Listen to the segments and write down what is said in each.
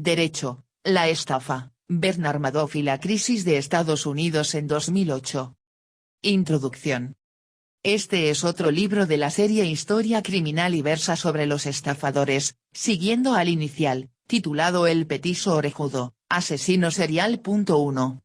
Derecho, la estafa, Bernard Madoff y la crisis de Estados Unidos en 2008. Introducción. Este es otro libro de la serie Historia Criminal y versa sobre los estafadores, siguiendo al inicial, titulado El Petiso Orejudo, asesino serial. 1.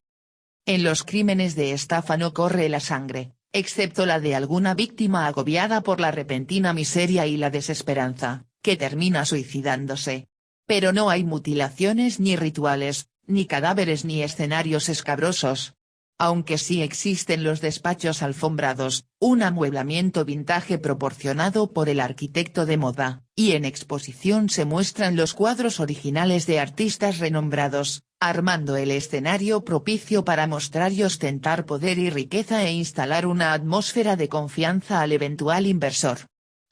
En los crímenes de estafa no corre la sangre, excepto la de alguna víctima agobiada por la repentina miseria y la desesperanza, que termina suicidándose. Pero no hay mutilaciones ni rituales, ni cadáveres ni escenarios escabrosos. Aunque sí existen los despachos alfombrados, un amueblamiento vintage proporcionado por el arquitecto de moda, y en exposición se muestran los cuadros originales de artistas renombrados, armando el escenario propicio para mostrar y ostentar poder y riqueza e instalar una atmósfera de confianza al eventual inversor.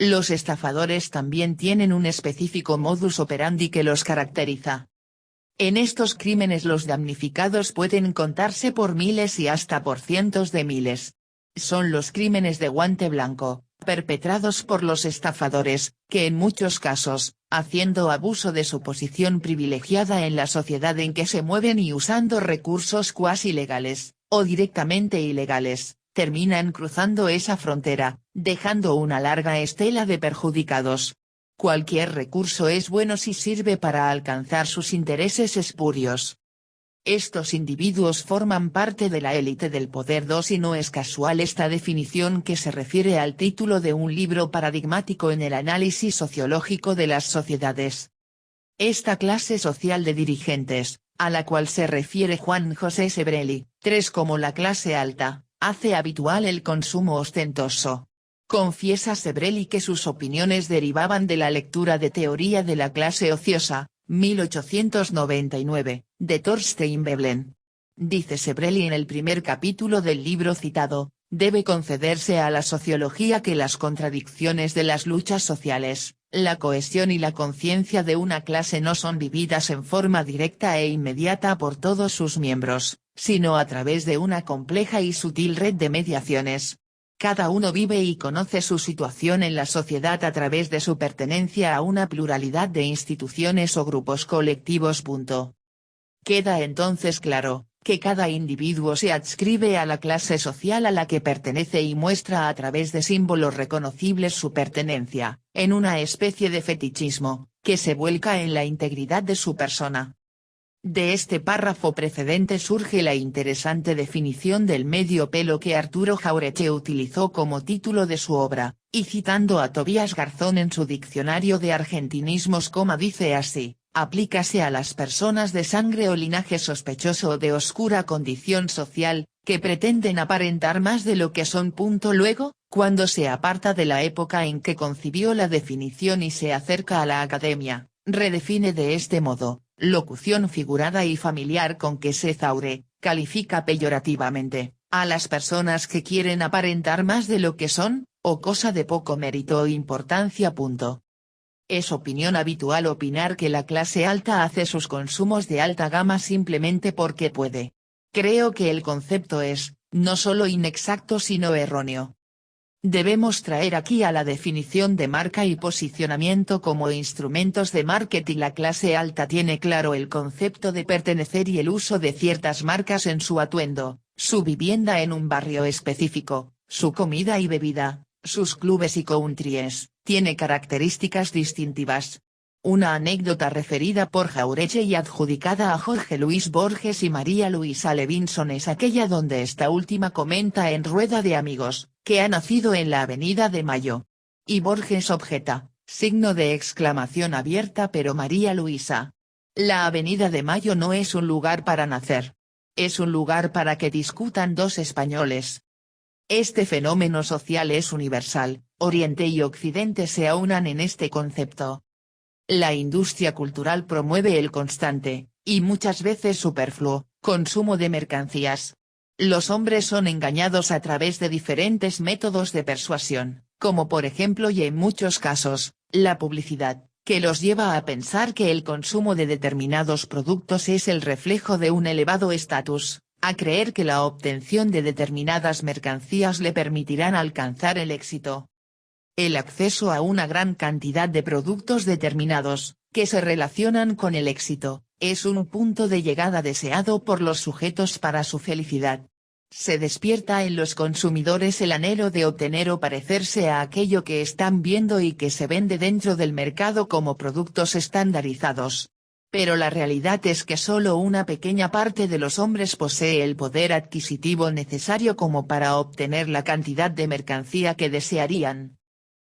Los estafadores también tienen un específico modus operandi que los caracteriza. En estos crímenes los damnificados pueden contarse por miles y hasta por cientos de miles. Son los crímenes de guante blanco, perpetrados por los estafadores, que en muchos casos, haciendo abuso de su posición privilegiada en la sociedad en que se mueven y usando recursos cuasi legales, o directamente ilegales, terminan cruzando esa frontera, dejando una larga estela de perjudicados. Cualquier recurso es bueno si sirve para alcanzar sus intereses espurios. Estos individuos forman parte de la élite del poder. Y no es casual esta definición que se refiere al título de un libro paradigmático en el análisis sociológico de las sociedades. Esta clase social de dirigentes, a la cual se refiere Juan José Sebrelli, como la clase alta, hace habitual el consumo ostentoso. Confiesa Sebrelli que sus opiniones derivaban de la lectura de Teoría de la clase ociosa, 1899, de Thorstein Veblen. Dice Sebrelli en el primer capítulo del libro citado, debe concederse a la sociología que las contradicciones de las luchas sociales, la cohesión y la conciencia de una clase no son vividas en forma directa e inmediata por todos sus miembros, sino a través de una compleja y sutil red de mediaciones. Cada uno vive y conoce su situación en la sociedad a través de su pertenencia a una pluralidad de instituciones o grupos colectivos. Queda entonces claro, que cada individuo se adscribe a la clase social a la que pertenece y muestra a través de símbolos reconocibles su pertenencia, en una especie de fetichismo, que se vuelca en la integridad de su persona. De este párrafo precedente surge la interesante definición del medio pelo que Arturo Jauretche utilizó como título de su obra, y citando a Tobías Garzón en su diccionario de argentinismos, dice así, aplícase a las personas de sangre o linaje sospechoso o de oscura condición social, que pretenden aparentar más de lo que son. Luego, cuando se aparta de la época en que concibió la definición y se acerca a la academia, redefine de este modo, locución figurada y familiar con que Sezaure, califica peyorativamente, a las personas que quieren aparentar más de lo que son, o cosa de poco mérito o importancia. Es opinión habitual opinar que la clase alta hace sus consumos de alta gama simplemente porque puede. Creo que el concepto es, no solo inexacto sino erróneo. Debemos traer aquí a la definición de marca y posicionamiento como instrumentos de marketing. La clase alta tiene claro el concepto de pertenecer y el uso de ciertas marcas en su atuendo, su vivienda en un barrio específico, su comida y bebida, sus clubes y countries, tiene características distintivas. Una anécdota referida por Jauretche y adjudicada a Jorge Luis Borges y María Luisa Levinson es aquella donde esta última comenta en rueda de amigos, que ha nacido en la Avenida de Mayo. Y Borges objeta, signo de exclamación abierta, pero María Luisa. La Avenida de Mayo no es un lugar para nacer. Es un lugar para que discutan dos españoles. Este fenómeno social es universal, Oriente y Occidente se aunan en este concepto. La industria cultural promueve el constante, y muchas veces superfluo, consumo de mercancías. Los hombres son engañados a través de diferentes métodos de persuasión, como por ejemplo y en muchos casos, la publicidad, que los lleva a pensar que el consumo de determinados productos es el reflejo de un elevado estatus, a creer que la obtención de determinadas mercancías le permitirán alcanzar el éxito. El acceso a una gran cantidad de productos determinados, que se relacionan con el éxito, es un punto de llegada deseado por los sujetos para su felicidad. Se despierta en los consumidores el anhelo de obtener o parecerse a aquello que están viendo y que se vende dentro del mercado como productos estandarizados. Pero la realidad es que solo una pequeña parte de los hombres posee el poder adquisitivo necesario como para obtener la cantidad de mercancía que desearían.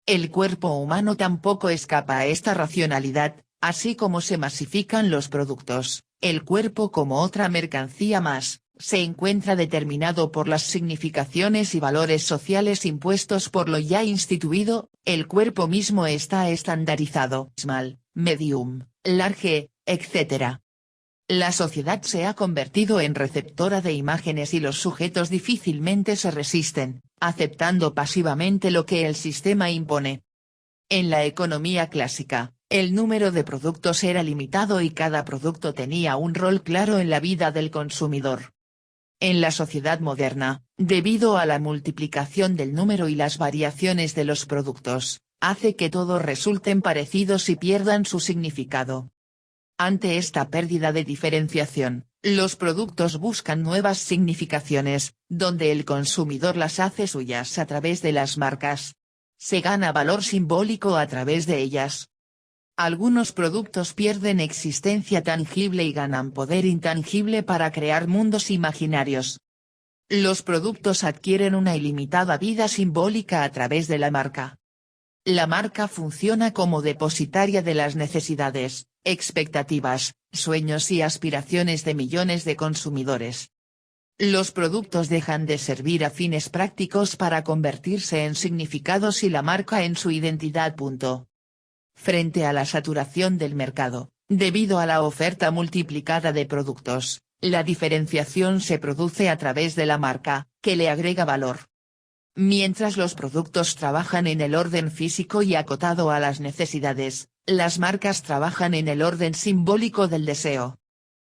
El cuerpo humano tampoco escapa a esta racionalidad, así como se masifican los productos, el cuerpo como otra mercancía más, se encuentra determinado por las significaciones y valores sociales impuestos por lo ya instituido, el cuerpo mismo está estandarizado, small, medium, large, etc. La sociedad se ha convertido en receptora de imágenes y los sujetos difícilmente se resisten, aceptando pasivamente lo que el sistema impone. En la economía clásica, el número de productos era limitado y cada producto tenía un rol claro en la vida del consumidor. En la sociedad moderna, debido a la multiplicación del número y las variaciones de los productos, hace que todos resulten parecidos y pierdan su significado. Ante esta pérdida de diferenciación, los productos buscan nuevas significaciones, donde el consumidor las hace suyas a través de las marcas. Se gana valor simbólico a través de ellas. Algunos productos pierden existencia tangible y ganan poder intangible para crear mundos imaginarios. Los productos adquieren una ilimitada vida simbólica a través de la marca. La marca funciona como depositaria de las necesidades, expectativas, sueños y aspiraciones de millones de consumidores. Los productos dejan de servir a fines prácticos para convertirse en significados y la marca en su identidad. Frente a la saturación del mercado, debido a la oferta multiplicada de productos, la diferenciación se produce a través de la marca, que le agrega valor. Mientras los productos trabajan en el orden físico y acotado a las necesidades, las marcas trabajan en el orden simbólico del deseo.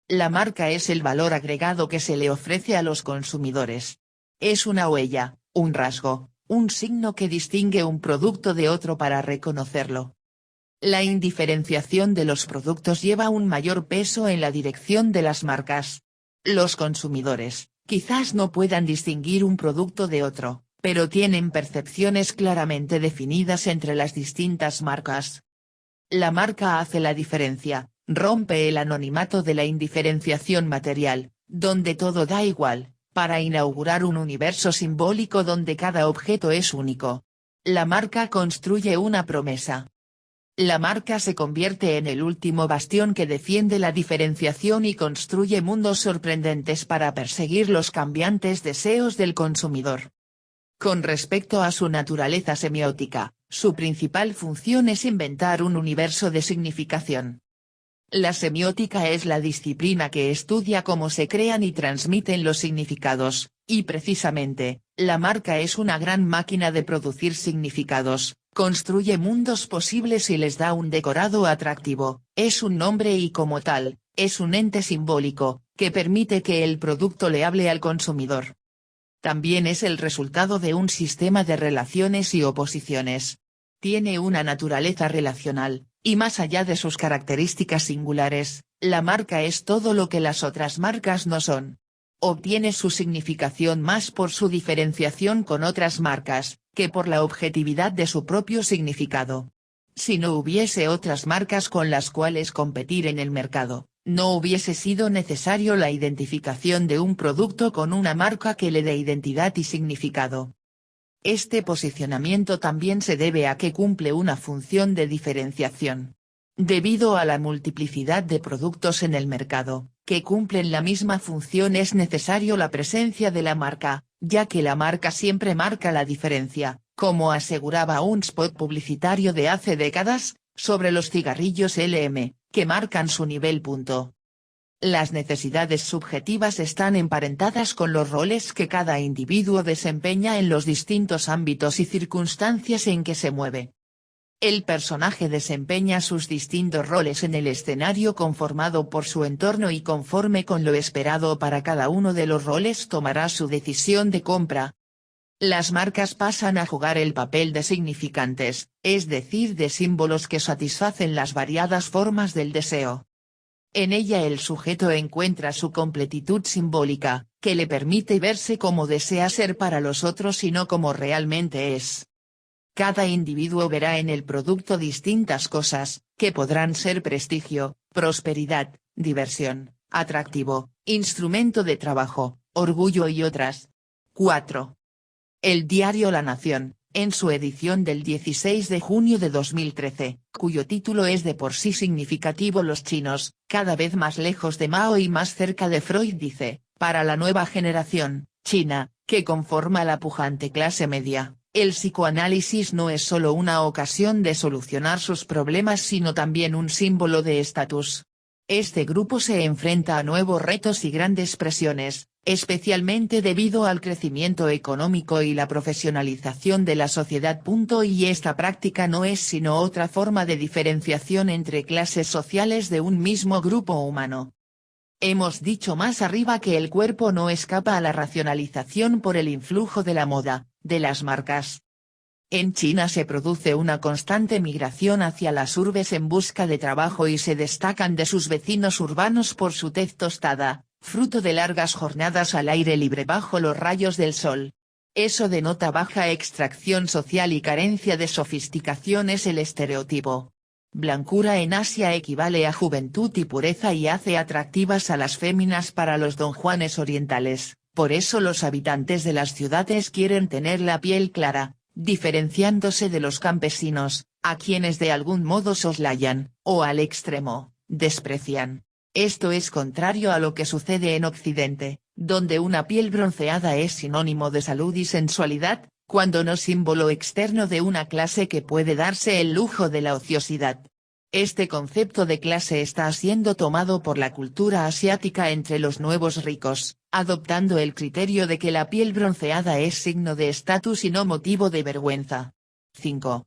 La marca es el valor agregado que se le ofrece a los consumidores. Es una huella, un rasgo, un signo que distingue un producto de otro para reconocerlo. La indiferenciación de los productos lleva un mayor peso en la dirección de las marcas. Los consumidores, quizás no puedan distinguir un producto de otro, pero tienen percepciones claramente definidas entre las distintas marcas. La marca hace la diferencia, rompe el anonimato de la indiferenciación material, donde todo da igual, para inaugurar un universo simbólico donde cada objeto es único. La marca construye una promesa. La marca se convierte en el último bastión que defiende la diferenciación y construye mundos sorprendentes para perseguir los cambiantes deseos del consumidor. Con respecto a su naturaleza semiótica, su principal función es inventar un universo de significación. La semiótica es la disciplina que estudia cómo se crean y transmiten los significados, y precisamente, la marca es una gran máquina de producir significados, construye mundos posibles y les da un decorado atractivo, es un nombre y como tal, es un ente simbólico, que permite que el producto le hable al consumidor. También es el resultado de un sistema de relaciones y oposiciones. Tiene una naturaleza relacional, y más allá de sus características singulares, la marca es todo lo que las otras marcas no son. Obtiene su significación más por su diferenciación con otras marcas, que por la objetividad de su propio significado. Si no hubiese otras marcas con las cuales competir en el mercado, no hubiese sido necesario la identificación de un producto con una marca que le dé identidad y significado. Este posicionamiento también se debe a que cumple una función de diferenciación. Debido a la multiplicidad de productos en el mercado, que cumplen la misma función, es necesario la presencia de la marca, ya que la marca siempre marca la diferencia, como aseguraba un spot publicitario de hace décadas, sobre los cigarrillos LM, que marcan su nivel. Las necesidades subjetivas están emparentadas con los roles que cada individuo desempeña en los distintos ámbitos y circunstancias en que se mueve. El personaje desempeña sus distintos roles en el escenario conformado por su entorno y conforme con lo esperado para cada uno de los roles tomará su decisión de compra. Las marcas pasan a jugar el papel de significantes, es decir de símbolos que satisfacen las variadas formas del deseo. En ella el sujeto encuentra su completitud simbólica, que le permite verse como desea ser para los otros y no como realmente es. Cada individuo verá en el producto distintas cosas, que podrán ser prestigio, prosperidad, diversión, atractivo, instrumento de trabajo, orgullo y otras. 4. El diario La Nación, en su edición del 16 de junio de 2013, cuyo título es de por sí significativo: los chinos, cada vez más lejos de Mao y más cerca de Freud, dice, para la nueva generación, China, que conforma la pujante clase media, el psicoanálisis no es solo una ocasión de solucionar sus problemas sino también un símbolo de estatus. Este grupo se enfrenta a nuevos retos y grandes presiones, especialmente debido al crecimiento económico y la profesionalización de la sociedad. Y esta práctica no es sino otra forma de diferenciación entre clases sociales de un mismo grupo humano. Hemos dicho más arriba que el cuerpo no escapa a la racionalización por el influjo de la moda, de las marcas. En China se produce una constante migración hacia las urbes en busca de trabajo y se destacan de sus vecinos urbanos por su tez tostada, fruto de largas jornadas al aire libre bajo los rayos del sol. Eso denota baja extracción social y carencia de sofisticación. Es el estereotipo. Blancura en Asia equivale a juventud y pureza y hace atractivas a las féminas para los donjuanes orientales, por eso los habitantes de las ciudades quieren tener la piel clara, diferenciándose de los campesinos, a quienes de algún modo soslayan, o al extremo, desprecian. Esto es contrario a lo que sucede en Occidente, donde una piel bronceada es sinónimo de salud y sensualidad, cuando no símbolo externo de una clase que puede darse el lujo de la ociosidad. Este concepto de clase está siendo tomado por la cultura asiática entre los nuevos ricos, adoptando el criterio de que la piel bronceada es signo de estatus y no motivo de vergüenza. 5.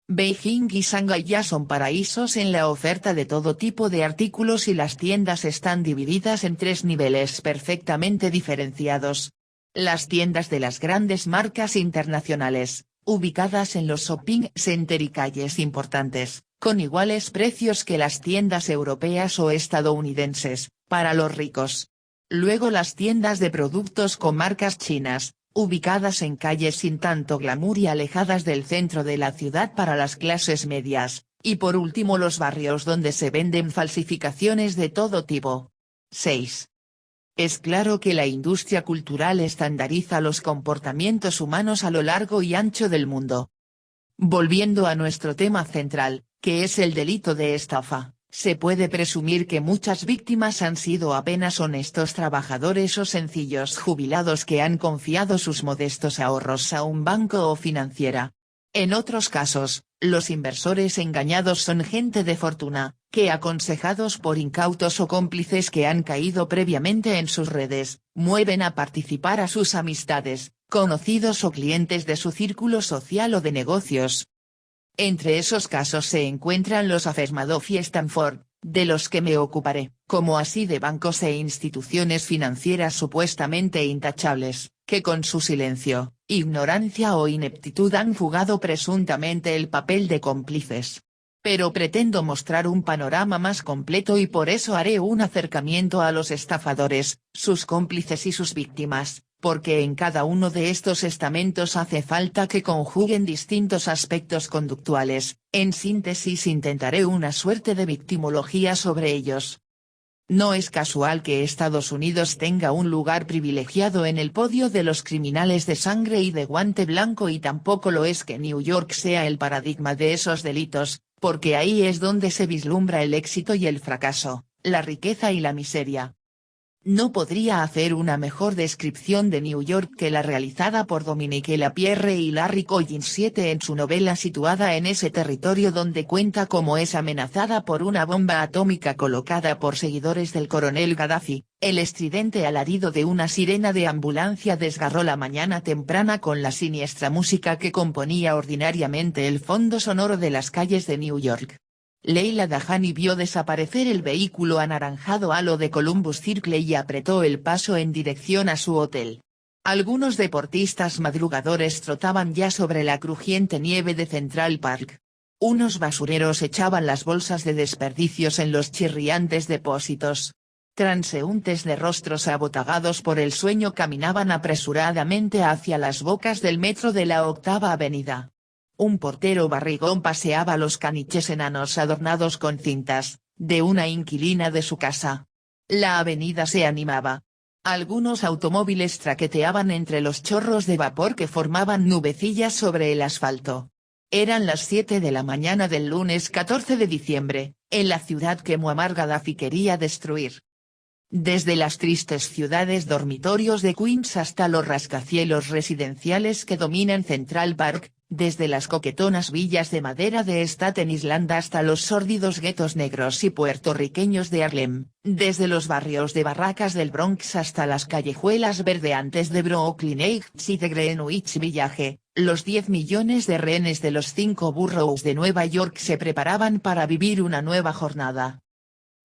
Beijing y Shanghái ya son paraísos en la oferta de todo tipo de artículos y las tiendas están divididas en 3 niveles perfectamente diferenciados. Las tiendas de las grandes marcas internacionales, ubicadas en los shopping center y calles importantes, con iguales precios que las tiendas europeas o estadounidenses, para los ricos. Luego las tiendas de productos con marcas chinas, ubicadas en calles sin tanto glamour y alejadas del centro de la ciudad para las clases medias, y por último los barrios donde se venden falsificaciones de todo tipo. 6. Es claro que la industria cultural estandariza los comportamientos humanos a lo largo y ancho del mundo. Volviendo a nuestro tema central, que es el delito de estafa, se puede presumir que muchas víctimas han sido apenas honestos trabajadores o sencillos jubilados que han confiado sus modestos ahorros a un banco o financiera. En otros casos, los inversores engañados son gente de fortuna, que aconsejados por incautos o cómplices que han caído previamente en sus redes, mueven a participar a sus amistades, conocidos o clientes de su círculo social o de negocios. Entre esos casos se encuentran los Madoff y Stanford, de los que me ocuparé, como así de bancos e instituciones financieras supuestamente intachables, que con su silencio, ignorancia o ineptitud han jugado presuntamente el papel de cómplices. Pero pretendo mostrar un panorama más completo y por eso haré un acercamiento a los estafadores, sus cómplices y sus víctimas, porque en cada uno de estos estamentos hace falta que conjuguen distintos aspectos conductuales. En síntesis intentaré una suerte de victimología sobre ellos. No es casual que Estados Unidos tenga un lugar privilegiado en el podio de los criminales de sangre y de guante blanco y tampoco lo es que New York sea el paradigma de esos delitos, porque ahí es donde se vislumbra el éxito y el fracaso, la riqueza y la miseria. No podría hacer una mejor descripción de New York que la realizada por Dominique Lapierre y Larry Collins 7 en su novela situada en ese territorio donde cuenta cómo es amenazada por una bomba atómica colocada por seguidores del coronel Gaddafi. El estridente alarido de una sirena de ambulancia desgarró la mañana temprana con la siniestra música que componía ordinariamente el fondo sonoro de las calles de New York. Leila Dahani vio desaparecer el vehículo anaranjado halo de Columbus Circle y apretó el paso en dirección a su hotel. Algunos deportistas madrugadores trotaban ya sobre la crujiente nieve de Central Park. Unos basureros echaban las bolsas de desperdicios en los chirriantes depósitos. Transeúntes de rostros abotagados por el sueño caminaban apresuradamente hacia las bocas del metro de la Octava Avenida. Un portero barrigón paseaba los caniches enanos adornados con cintas, de una inquilina de su casa. La avenida se animaba. Algunos automóviles traqueteaban entre los chorros de vapor que formaban nubecillas sobre el asfalto. Eran las 7 de la mañana del lunes 14 de diciembre, en la ciudad que Muammar Gaddafi quería destruir. Desde las tristes ciudades dormitorios de Queens hasta los rascacielos residenciales que dominan Central Park, desde las coquetonas villas de madera de Staten Island hasta los sórdidos guetos negros y puertorriqueños de Harlem, desde los barrios de barracas del Bronx hasta las callejuelas verdeantes de Brooklyn Heights y de Greenwich Village, los 10 millones de rehenes de los 5 boroughs de Nueva York se preparaban para vivir una nueva jornada.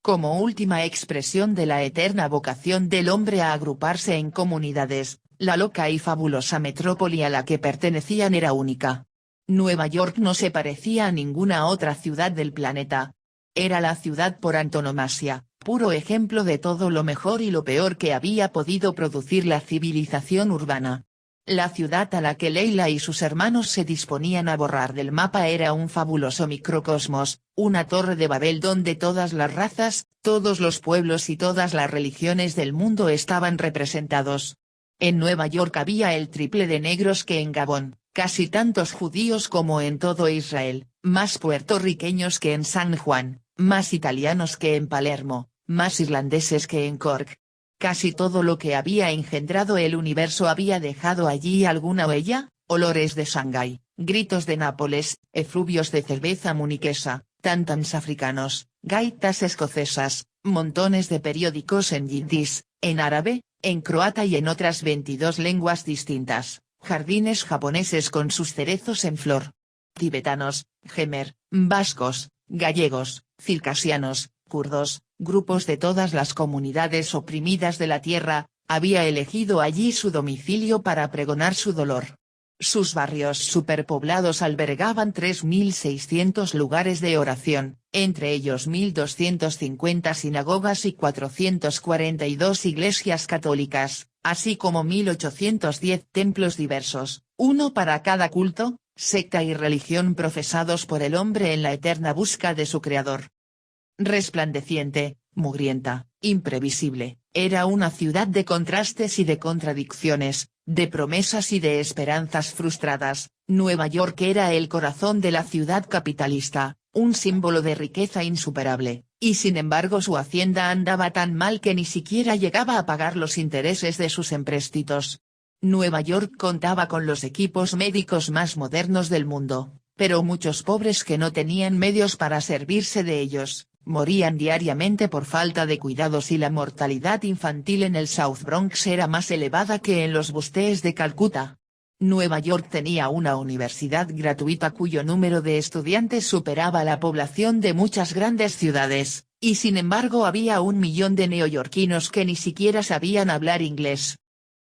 Como última expresión de la eterna vocación del hombre a agruparse en comunidades, la loca y fabulosa metrópoli a la que pertenecían era única. Nueva York no se parecía a ninguna otra ciudad del planeta. Era la ciudad por antonomasia, puro ejemplo de todo lo mejor y lo peor que había podido producir la civilización urbana. La ciudad a la que Leila y sus hermanos se disponían a borrar del mapa era un fabuloso microcosmos, una torre de Babel donde todas las razas, todos los pueblos y todas las religiones del mundo estaban representados. En Nueva York había el triple de negros que en Gabón, casi tantos judíos como en todo Israel, más puertorriqueños que en San Juan, más italianos que en Palermo, más irlandeses que en Cork. Casi todo lo que había engendrado el universo había dejado allí alguna huella, olores de Shanghái, gritos de Nápoles, efluvios de cerveza muniquesa, tantans africanos, gaitas escocesas, montones de periódicos en yiddish, en árabe, en croata y en otras 22 lenguas distintas, jardines japoneses con sus cerezos en flor. Tibetanos, jemer, vascos, gallegos, circasianos, kurdos, grupos de todas las comunidades oprimidas de la tierra, había elegido allí su domicilio para pregonar su dolor. Sus barrios superpoblados albergaban 3.600 lugares de oración, entre ellos 1.250 sinagogas y 442 iglesias católicas, así como 1.810 templos diversos, uno para cada culto, secta y religión profesados por el hombre en la eterna busca de su creador. Resplandeciente, mugrienta, imprevisible, era una ciudad de contrastes y de contradicciones, de promesas y de esperanzas frustradas. Nueva York era el corazón de la ciudad capitalista, un símbolo de riqueza insuperable, y sin embargo su hacienda andaba tan mal que ni siquiera llegaba a pagar los intereses de sus empréstitos. Nueva York contaba con los equipos médicos más modernos del mundo, pero muchos pobres que no tenían medios para servirse de ellos, morían diariamente por falta de cuidados y la mortalidad infantil en el South Bronx era más elevada que en los bústees de Calcuta. Nueva York tenía una universidad gratuita cuyo número de estudiantes superaba la población de muchas grandes ciudades, y sin embargo había 1 millón de neoyorquinos que ni siquiera sabían hablar inglés.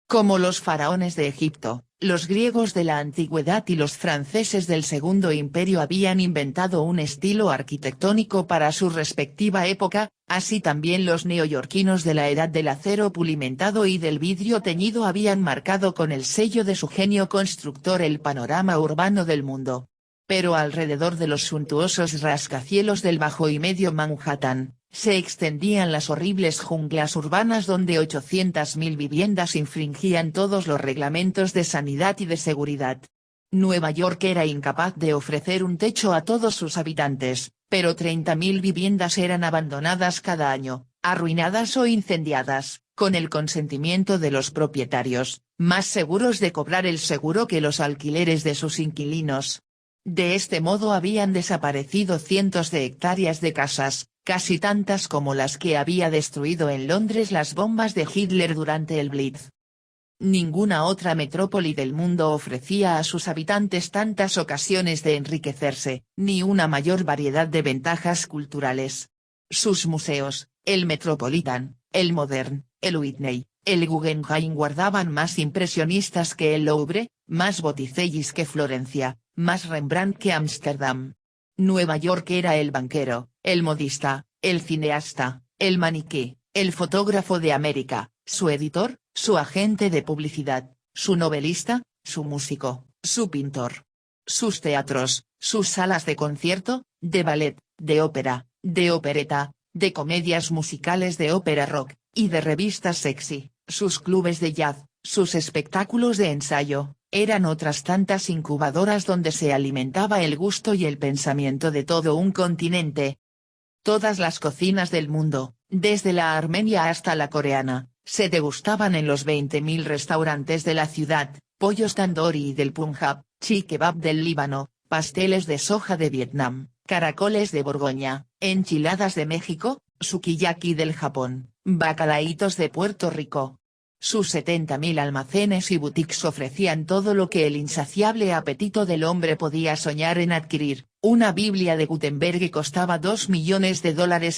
Como los faraones de Egipto, los griegos de la antigüedad y los franceses del Segundo Imperio habían inventado un estilo arquitectónico para su respectiva época, así también los neoyorquinos de la edad del acero pulimentado y del vidrio teñido habían marcado con el sello de su genio constructor el panorama urbano del mundo. Pero alrededor de los suntuosos rascacielos del Bajo y Medio Manhattan, se extendían las horribles junglas urbanas donde 800.000 viviendas infringían todos los reglamentos de sanidad y de seguridad. Nueva York era incapaz de ofrecer un techo a todos sus habitantes, pero 30.000 viviendas eran abandonadas cada año, arruinadas o incendiadas, con el consentimiento de los propietarios, más seguros de cobrar el seguro que los alquileres de sus inquilinos. De este modo habían desaparecido cientos de hectáreas de casas, casi tantas como las que había destruido en Londres las bombas de Hitler durante el Blitz. Ninguna otra metrópoli del mundo ofrecía a sus habitantes tantas ocasiones de enriquecerse, ni una mayor variedad de ventajas culturales. Sus museos, el Metropolitan, el Modern, el Whitney, el Guggenheim guardaban más impresionistas que el Louvre, más Botticellis que Florencia, más Rembrandt que Ámsterdam. Nueva York era el banquero, el modista, el cineasta, el maniquí, el fotógrafo de América, su editor, su agente de publicidad, su novelista, su músico, su pintor. Sus teatros, sus salas de concierto, de ballet, de ópera, de opereta, de comedias musicales de ópera rock, y de revistas sexy, sus clubes de jazz, sus espectáculos de ensayo, eran otras tantas incubadoras donde se alimentaba el gusto y el pensamiento de todo un continente. Todas las cocinas del mundo, desde la armenia hasta la coreana, se degustaban en los 20.000 restaurantes de la ciudad, pollos tandoori del Punjab, chi kebab del Líbano, pasteles de soja de Vietnam, caracoles de Borgoña, enchiladas de México, sukiyaki del Japón, bacalaitos de Puerto Rico. Sus 70.000 almacenes y boutiques ofrecían todo lo que el insaciable apetito del hombre podía soñar en adquirir. Una Biblia de Gutenberg costaba $2 millones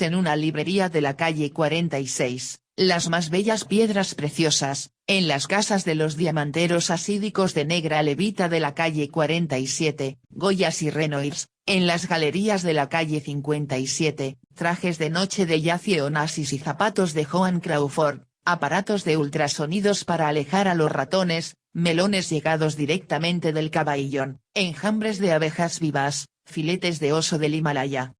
en una librería de la calle 46, las más bellas piedras preciosas, en las casas de los diamanteros asídicos de Negra Levita de la calle 47, Goyas y Renoirs, en las galerías de la calle 57, trajes de noche de Yacie Onassis y zapatos de Joan Crawford, aparatos de ultrasonidos para alejar a los ratones, melones llegados directamente del Caballón, enjambres de abejas vivas, filetes de oso del Himalaya.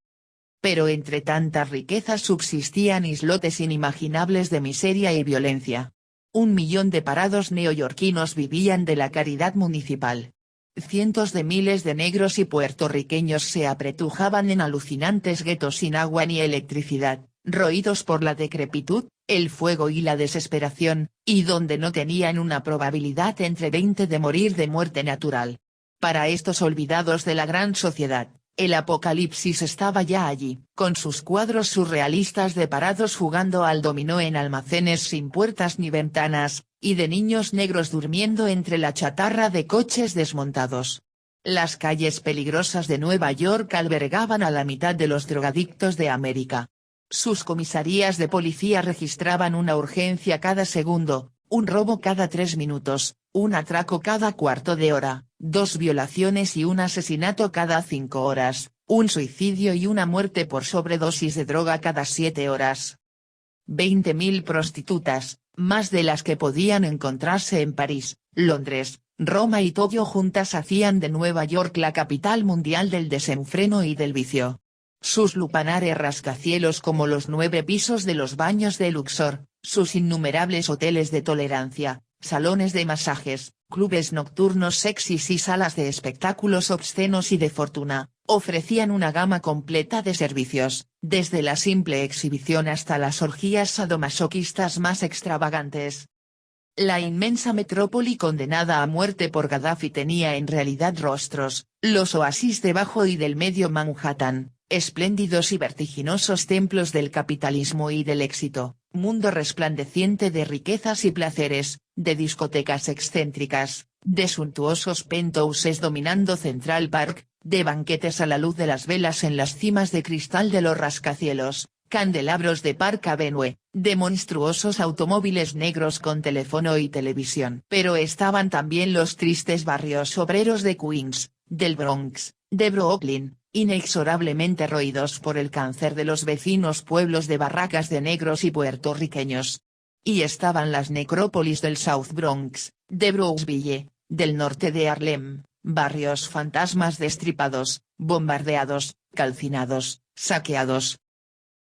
Pero entre tantas riquezas subsistían islotes inimaginables de miseria y violencia. 1 millón de parados neoyorquinos vivían de la caridad municipal. Cientos de miles de negros y puertorriqueños se apretujaban en alucinantes guetos sin agua ni electricidad, roídos por la decrepitud, el fuego y la desesperación, y donde no tenían una probabilidad entre 20 de morir de muerte natural. Para estos olvidados de la gran sociedad, el apocalipsis estaba ya allí, con sus cuadros surrealistas de parados jugando al dominó en almacenes sin puertas ni ventanas, y de niños negros durmiendo entre la chatarra de coches desmontados. Las calles peligrosas de Nueva York albergaban a la mitad de los drogadictos de América. Sus comisarías de policía registraban una urgencia cada segundo, un robo cada 3 minutos, un atraco cada cuarto de hora, 2 violaciones y un asesinato cada 5 horas, un suicidio y una muerte por sobredosis de droga cada 7 horas. 20.000 prostitutas, más de las que podían encontrarse en París, Londres, Roma y Tokio juntas hacían de Nueva York la capital mundial del desenfreno y del vicio. Sus lupanares rascacielos como los 9 pisos de los baños de Luxor, sus innumerables hoteles de tolerancia, salones de masajes, clubes nocturnos sexys y salas de espectáculos obscenos y de fortuna, ofrecían una gama completa de servicios, desde la simple exhibición hasta las orgías sadomasoquistas más extravagantes. La inmensa metrópoli condenada a muerte por Gaddafi tenía en realidad rostros, los oasis debajo y del medio Manhattan, espléndidos y vertiginosos templos del capitalismo y del éxito, mundo resplandeciente de riquezas y placeres, de discotecas excéntricas, de suntuosos penthouses dominando Central Park, de banquetes a la luz de las velas en las cimas de cristal de los rascacielos, candelabros de Park Avenue, de monstruosos automóviles negros con teléfono y televisión. Pero estaban también los tristes barrios obreros de Queens, del Bronx, de Brooklyn, inexorablemente roídos por el cáncer de los vecinos pueblos de barracas de negros y puertorriqueños. Y estaban las necrópolis del South Bronx, de Brownsville, del norte de Harlem, barrios fantasmas destripados, bombardeados, calcinados, saqueados.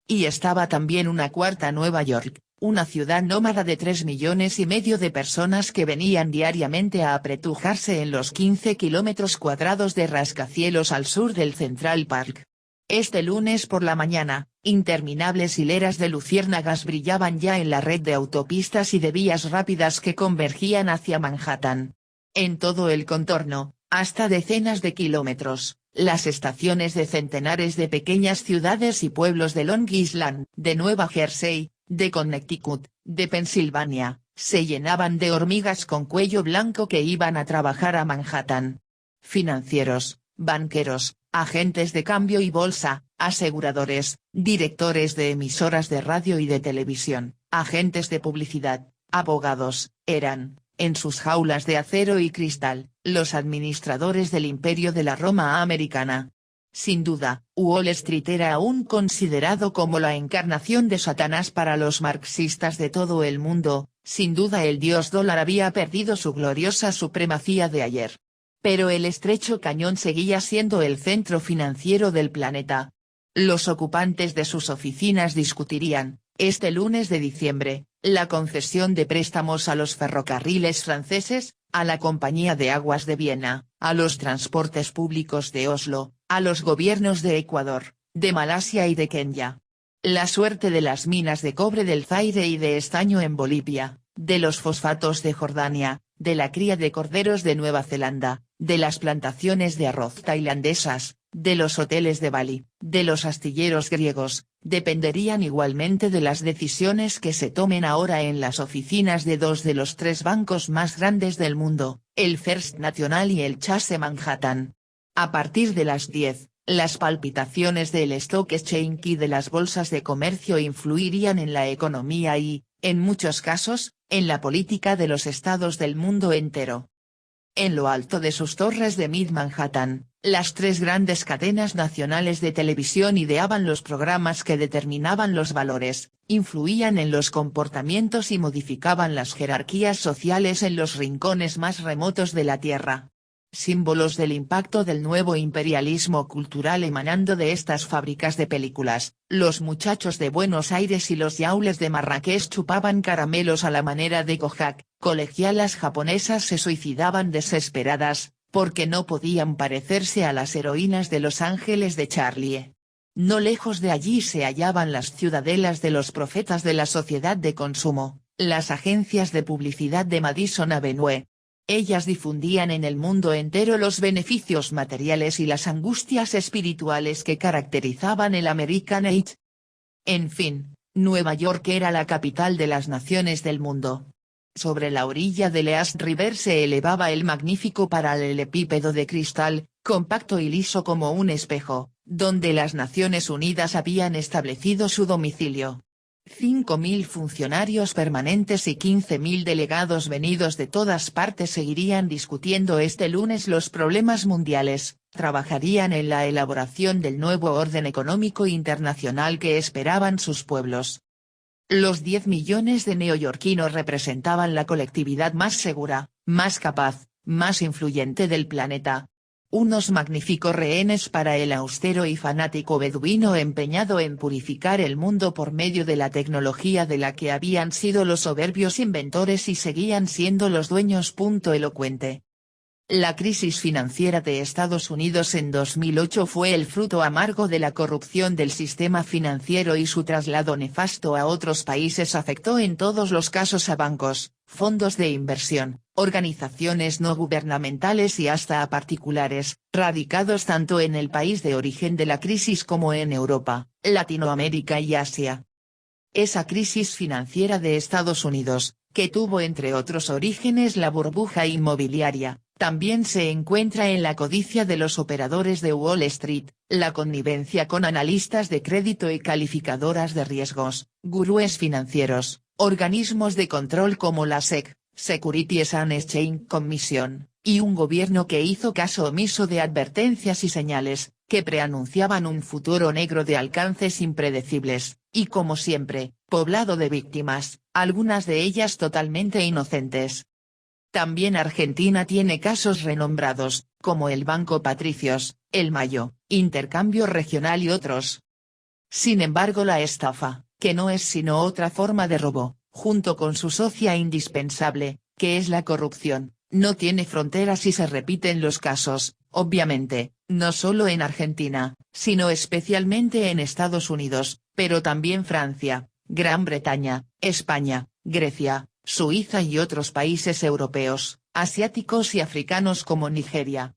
Y estaba también una cuarta Nueva York, una ciudad nómada de 3,5 millones de personas que venían diariamente a apretujarse en los 15 kilómetros cuadrados de rascacielos al sur del Central Park. Este lunes por la mañana, interminables hileras de luciérnagas brillaban ya en la red de autopistas y de vías rápidas que convergían hacia Manhattan. En todo el contorno, hasta decenas de kilómetros, las estaciones de centenares de pequeñas ciudades y pueblos de Long Island, de Nueva Jersey, de Connecticut, de Pensilvania, se llenaban de hormigas con cuello blanco que iban a trabajar a Manhattan. Financieros, banqueros, agentes de cambio y bolsa, aseguradores, directores de emisoras de radio y de televisión, agentes de publicidad, abogados, eran, en sus jaulas de acero y cristal, los administradores del imperio de la Roma americana. Sin duda, Wall Street era aún considerado como la encarnación de Satanás para los marxistas de todo el mundo, sin duda el dios dólar había perdido su gloriosa supremacía de ayer. Pero el estrecho cañón seguía siendo el centro financiero del planeta. Los ocupantes de sus oficinas discutirían, este lunes de diciembre, la concesión de préstamos a los ferrocarriles franceses, a la Compañía de Aguas de Viena, a los transportes públicos de Oslo, a los gobiernos de Ecuador, de Malasia y de Kenia. La suerte de las minas de cobre del Zaire y de estaño en Bolivia, de los fosfatos de Jordania, de la cría de corderos de Nueva Zelanda, de las plantaciones de arroz tailandesas, de los hoteles de Bali, de los astilleros griegos, dependerían igualmente de las decisiones que se tomen ahora en las oficinas de dos de los tres bancos más grandes del mundo, el First National y el Chase Manhattan. A partir de las 10, las palpitaciones del Stock Exchange y de las bolsas de comercio influirían en la economía y, en muchos casos, en la política de los estados del mundo entero. En lo alto de sus torres de Mid Manhattan, las tres grandes cadenas nacionales de televisión ideaban los programas que determinaban los valores, influían en los comportamientos y modificaban las jerarquías sociales en los rincones más remotos de la Tierra. Símbolos del impacto del nuevo imperialismo cultural emanando de estas fábricas de películas, los muchachos de Buenos Aires y los yaules de Marrakech chupaban caramelos a la manera de Kojak, colegialas japonesas se suicidaban desesperadas, porque no podían parecerse a las heroínas de Los Ángeles de Charlie. No lejos de allí se hallaban las ciudadelas de los profetas de la sociedad de consumo, las agencias de publicidad de Madison Avenue. Ellas difundían en el mundo entero los beneficios materiales y las angustias espirituales que caracterizaban el American Age. En fin, Nueva York era la capital de las naciones del mundo. Sobre la orilla del East River se elevaba el magnífico paralelepípedo de cristal, compacto y liso como un espejo, donde las Naciones Unidas habían establecido su domicilio. 5.000 funcionarios permanentes y 15.000 delegados venidos de todas partes seguirían discutiendo este lunes los problemas mundiales, trabajarían en la elaboración del nuevo orden económico internacional que esperaban sus pueblos. Los 10 millones de neoyorquinos representaban la colectividad más segura, más capaz, más influyente del planeta. Unos magníficos rehenes para el austero y fanático beduino empeñado en purificar el mundo por medio de la tecnología de la que habían sido los soberbios inventores y seguían siendo los dueños. Elocuente. La crisis financiera de Estados Unidos en 2008 fue el fruto amargo de la corrupción del sistema financiero y su traslado nefasto a otros países afectó en todos los casos a bancos, fondos de inversión, organizaciones no gubernamentales y hasta a particulares, radicados tanto en el país de origen de la crisis como en Europa, Latinoamérica y Asia. Esa crisis financiera de Estados Unidos, que tuvo entre otros orígenes la burbuja inmobiliaria, también se encuentra en la codicia de los operadores de Wall Street, la connivencia con analistas de crédito y calificadoras de riesgos, gurúes financieros, organismos de control como la SEC, Securities and Exchange Commission, y un gobierno que hizo caso omiso de advertencias y señales, que preanunciaban un futuro negro de alcances impredecibles, y como siempre, poblado de víctimas, algunas de ellas totalmente inocentes. También Argentina tiene casos renombrados, como el Banco Patricios, el Mayo, Intercambio Regional y otros. Sin embargo la estafa, que no es sino otra forma de robo, junto con su socia indispensable, que es la corrupción, no tiene fronteras y se repiten los casos, obviamente, no solo en Argentina, sino especialmente en Estados Unidos, pero también Francia, Gran Bretaña, España, Grecia, Suiza y otros países europeos, asiáticos y africanos como Nigeria.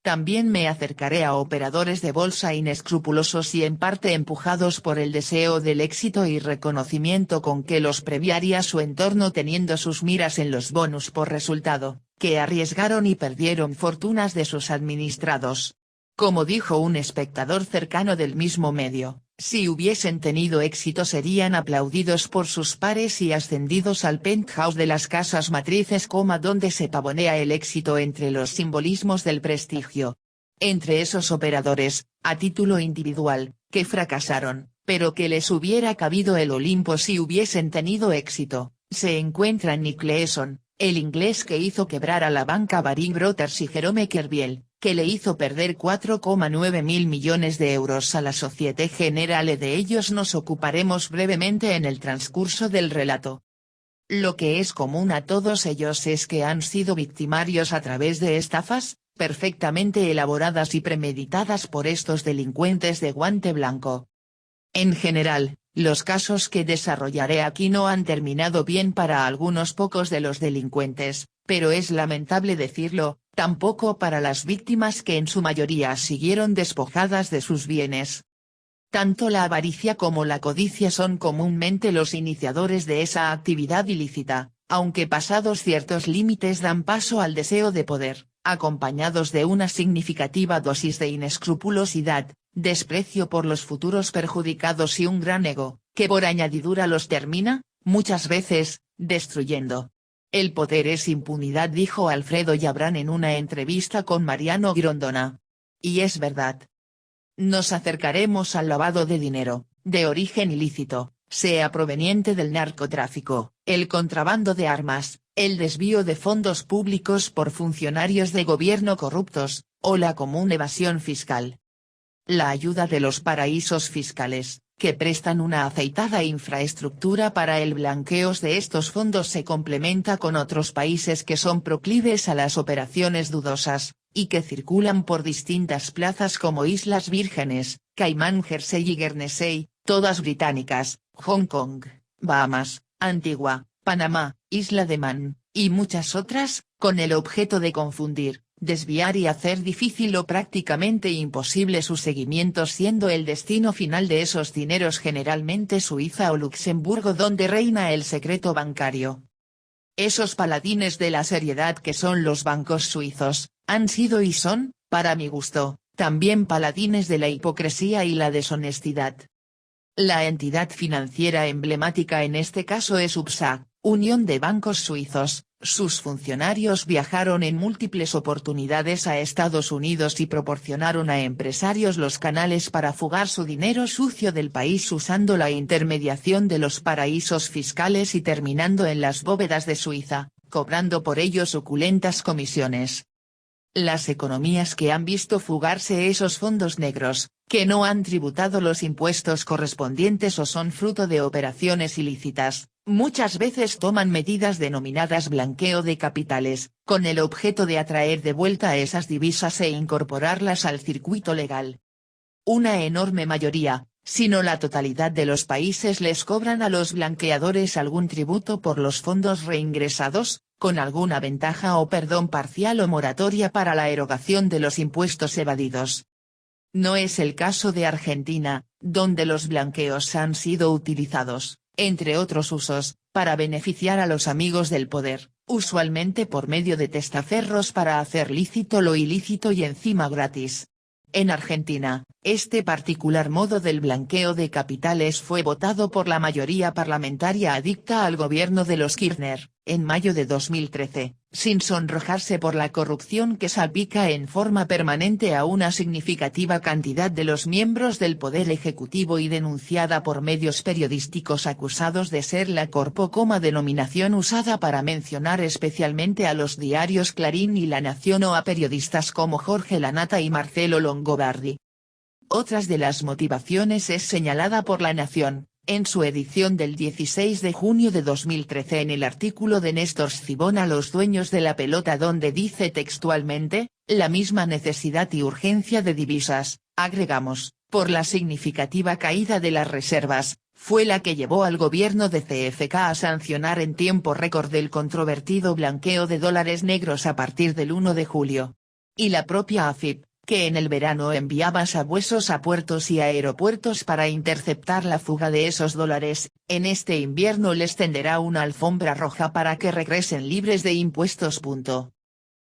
También me acercaré a operadores de bolsa inescrupulosos y en parte empujados por el deseo del éxito y reconocimiento con que los premiaría su entorno teniendo sus miras en los bonus por resultado, que arriesgaron y perdieron fortunas de sus administrados. Como dijo un espectador cercano del mismo medio, Si hubiesen tenido éxito serían aplaudidos por sus pares y ascendidos al penthouse de las casas matrices, donde se pavonea el éxito entre los simbolismos del prestigio. Entre esos operadores, a título individual, que fracasaron, pero que les hubiera cabido el Olimpo si hubiesen tenido éxito, se encuentra Nick Leeson, el inglés que hizo quebrar a la banca Baring Brothers, y Jerome Kerviel, que le hizo perder 4,9 mil millones de euros a la Societe Generale. De ellos nos ocuparemos brevemente en el transcurso del relato. Lo que es común a todos ellos es que han sido victimarios a través de estafas, perfectamente elaboradas y premeditadas por estos delincuentes de guante blanco. En general, los casos que desarrollaré aquí no han terminado bien para algunos pocos de los delincuentes, pero es lamentable decirlo, tampoco para las víctimas, que en su mayoría siguieron despojadas de sus bienes. Tanto la avaricia como la codicia son comúnmente los iniciadores de esa actividad ilícita, aunque pasados ciertos límites dan paso al deseo de poder, acompañados de una significativa dosis de inescrupulosidad, desprecio por los futuros perjudicados y un gran ego, que por añadidura los termina, muchas veces, destruyendo. El poder es impunidad, dijo Alfredo Yabrán en una entrevista con Mariano Grondona. Y es verdad. Nos acercaremos al lavado de dinero, de origen ilícito, sea proveniente del narcotráfico, el contrabando de armas, el desvío de fondos públicos por funcionarios de gobierno corruptos, o la común evasión fiscal. La ayuda de los paraísos fiscales, que prestan una aceitada infraestructura para el blanqueo de estos fondos, se complementa con otros países que son proclives a las operaciones dudosas, y que circulan por distintas plazas como Islas Vírgenes, Caimán, Jersey y Guernsey, todas británicas, Hong Kong, Bahamas, Antigua, Panamá, Isla de Man, y muchas otras, con el objeto de confundir, desviar y hacer difícil o prácticamente imposible su seguimiento, siendo el destino final de esos dineros generalmente Suiza o Luxemburgo, donde reina el secreto bancario. Esos paladines de la seriedad que son los bancos suizos, han sido y son, para mi gusto, también paladines de la hipocresía y la deshonestidad. La entidad financiera emblemática en este caso es UBSA, Unión de Bancos Suizos. Sus funcionarios viajaron en múltiples oportunidades a Estados Unidos y proporcionaron a empresarios los canales para fugar su dinero sucio del país usando la intermediación de los paraísos fiscales y terminando en las bóvedas de Suiza, cobrando por ello suculentas comisiones. Las economías que han visto fugarse esos fondos negros, que no han tributado los impuestos correspondientes o son fruto de operaciones ilícitas, muchas veces toman medidas denominadas blanqueo de capitales, con el objeto de atraer de vuelta esas divisas e incorporarlas al circuito legal. Una enorme mayoría, si no la totalidad de los países, les cobran a los blanqueadores algún tributo por los fondos reingresados, con alguna ventaja o perdón parcial o moratoria para la erogación de los impuestos evadidos. No es el caso de Argentina, donde los blanqueos han sido utilizados, entre otros usos, para beneficiar a los amigos del poder, usualmente por medio de testaferros para hacer lícito lo ilícito y encima gratis. En Argentina, este particular modo del blanqueo de capitales fue votado por la mayoría parlamentaria adicta al gobierno de los Kirchner, en mayo de 2013, sin sonrojarse por la corrupción que salpica en forma permanente a una significativa cantidad de los miembros del Poder Ejecutivo y denunciada por medios periodísticos acusados de ser la corpo, denominación usada para mencionar especialmente a los diarios Clarín y La Nación o a periodistas como Jorge Lanata y Marcelo Longobardi. Otras de las motivaciones es señalada por La Nación, en su edición del 16 de junio de 2013 en el artículo de Néstor Scibón a los dueños de la pelota, donde dice textualmente, la misma necesidad y urgencia de divisas, agregamos, por la significativa caída de las reservas, fue la que llevó al gobierno de CFK a sancionar en tiempo récord el controvertido blanqueo de dólares negros a partir del 1 de julio. Y la propia AFIP, que en el verano enviaba sabuesos a puertos y aeropuertos para interceptar la fuga de esos dólares, en este invierno les tenderá una alfombra roja para que regresen libres de impuestos.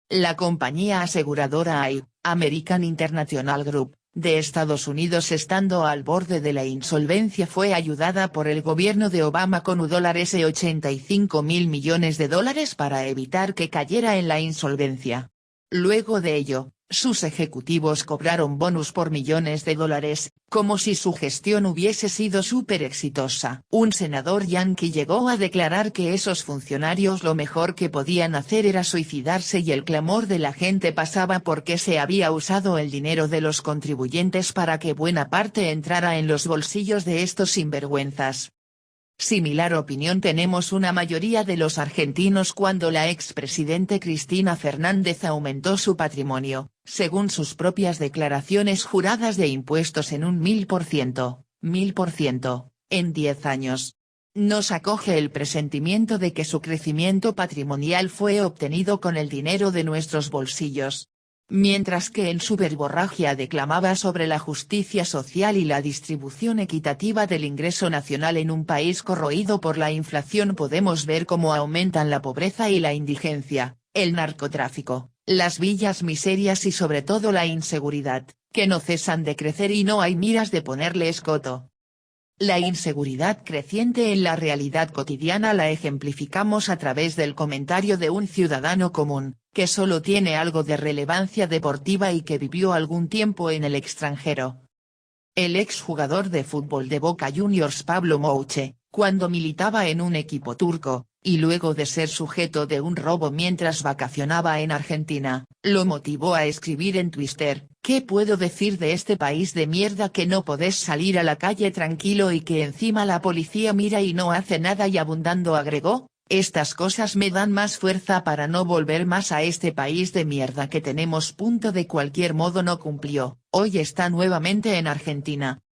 La compañía aseguradora AI, American International Group, de Estados Unidos estando al borde de la insolvencia fue ayudada por el gobierno de Obama con $85.000 millones para evitar que cayera en la insolvencia. Luego de ello, sus ejecutivos cobraron bonus por millones de dólares, como si su gestión hubiese sido súper exitosa. Un senador yanqui llegó a declarar que esos funcionarios lo mejor que podían hacer era suicidarse y el clamor de la gente pasaba porque se había usado el dinero de los contribuyentes para que buena parte entrara en los bolsillos de estos sinvergüenzas. Similar opinión tenemos una mayoría de los argentinos cuando la expresidente Cristina Fernández aumentó su patrimonio, según sus propias declaraciones juradas de impuestos en un 1000%, en 10 años. Nos acoge el presentimiento de que su crecimiento patrimonial fue obtenido con el dinero de nuestros bolsillos. Mientras que en su verborragia declamaba sobre la justicia social y la distribución equitativa del ingreso nacional en un país corroído por la inflación, podemos ver cómo aumentan la pobreza y la indigencia, el narcotráfico, las villas miserias y sobre todo la inseguridad, que no cesan de crecer y no hay miras de ponerle escoto. La inseguridad creciente en la realidad cotidiana la ejemplificamos a través del comentario de un ciudadano común, que solo tiene algo de relevancia deportiva y que vivió algún tiempo en el extranjero. El exjugador de fútbol de Boca Juniors Pablo Mouche, cuando militaba en un equipo turco, y luego de ser sujeto de un robo mientras vacacionaba en Argentina, lo motivó a escribir en Twitter: ¿qué puedo decir de este país de mierda que no podés salir a la calle tranquilo y que encima la policía mira y no hace nada? Y abundando agregó: estas cosas me dan más fuerza para no volver más a este país de mierda que tenemos. De cualquier modo no cumplió, hoy está nuevamente en Argentina.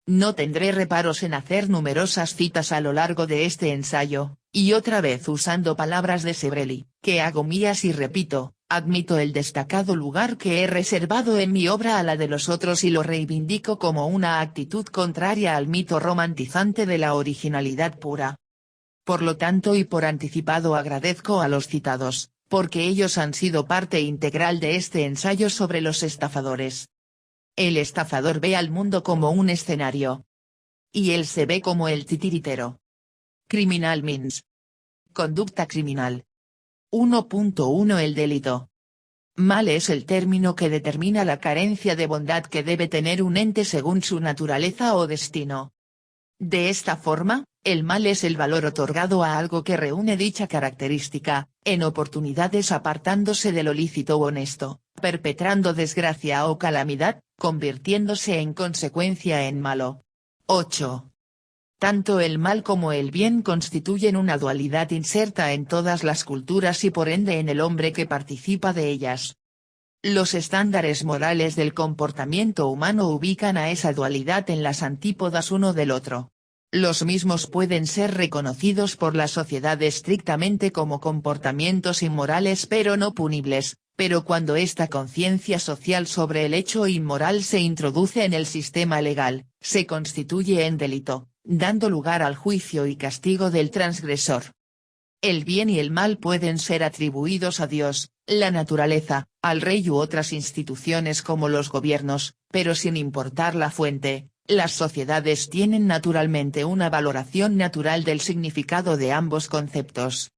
No tendré reparos en hacer numerosas citas a lo largo de este ensayo, y otra vez usando palabras de Sebrelli, que hago mías y repito: admito el destacado lugar que he reservado en mi obra a la de los otros y lo reivindico como una actitud contraria al mito romantizante de la originalidad pura. Por lo tanto y por anticipado agradezco a los citados, porque ellos han sido parte integral de este ensayo sobre los estafadores. El estafador ve al mundo como un escenario. Y él se ve como el titiritero. Criminal means. Conducta criminal. 1.1 El delito. Mal es el término que determina la carencia de bondad que debe tener un ente según su naturaleza o destino. De esta forma, el mal es el valor otorgado a algo que reúne dicha característica, en oportunidades apartándose de lo lícito o honesto, perpetrando desgracia o calamidad, convirtiéndose en consecuencia en malo. 8. Tanto el mal como el bien constituyen una dualidad inserta en todas las culturas y por ende en el hombre que participa de ellas. Los estándares morales del comportamiento humano ubican a esa dualidad en las antípodas uno del otro. Los mismos pueden ser reconocidos por la sociedad estrictamente como comportamientos inmorales pero no punibles, pero cuando esta conciencia social sobre el hecho inmoral se introduce en el sistema legal, se constituye en delito, dando lugar al juicio y castigo del transgresor. El bien y el mal pueden ser atribuidos a Dios, la naturaleza, al rey u otras instituciones como los gobiernos, pero sin importar la fuente, las sociedades tienen naturalmente una valoración natural del significado de ambos conceptos.